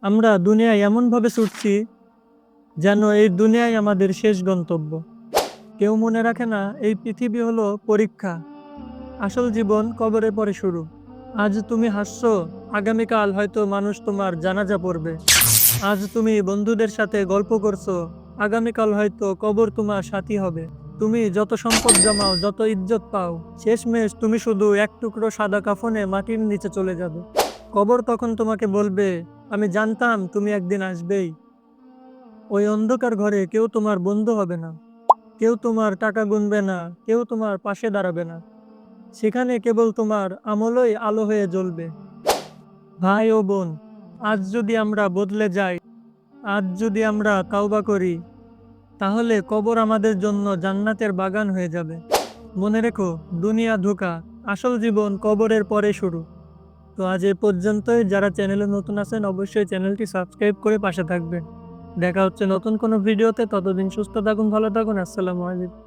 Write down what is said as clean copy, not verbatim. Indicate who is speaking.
Speaker 1: আমরা দুনিয়ায় এমনভাবে ছুটছি যেন এই দুনিয়াই আমাদের শেষ গন্তব্য। কেউ মনে রাখে না এই পৃথিবী হলো পরীক্ষা, আসল জীবন কবরের পরে শুরু। আজ তুমি হাসছো, আগামীকাল হয়তো মানুষ তোমার জানাজা পড়বে। আজ তুমি বন্ধুদের সাথে গল্প করছো, আগামীকাল হয়তো কবর তোমার সাথী হবে। তুমি যত সম্পদ জমাও, যত ইজ্জত পাও, শেষমেশ তুমি শুধু এক টুকরো সাদা কাফনে মাটির নিচে চলে যাবে। কবর তখন তোমাকে বলবে, আমি জানতাম তুমি একদিন আসবেই। ওই অন্ধকার ঘরে কেউ তোমার বন্ধু হবে না, কেউ তোমার টাকা গুনবে না, কেউ তোমার পাশে দাঁড়াবে না। সেখানে কেবল তোমার আমলই আলো হয়ে জ্বলবে। ভাই ও বোন, আজ যদি আমরা বদলে যাই, আজ যদি আমরা তাওবা করি, তাহলে কবর আমাদের জন্য জান্নাতের বাগান হয়ে যাবে। মনে রেখো, দুনিয়া ধোঁকা, আসল জীবন কবরের পরে শুরু। তো আজ এ পর্যন্তই। যারা চ্যানেলে নতুন আছেন অবশ্যই চ্যানেলটি সাবস্ক্রাইব করে পাশে থাকবেন। দেখা হচ্ছে নতুন কোনো ভিডিওতে। ততদিন সুস্থ থাকুন, ভালো থাকুন। আসসালামু আলাইকুম।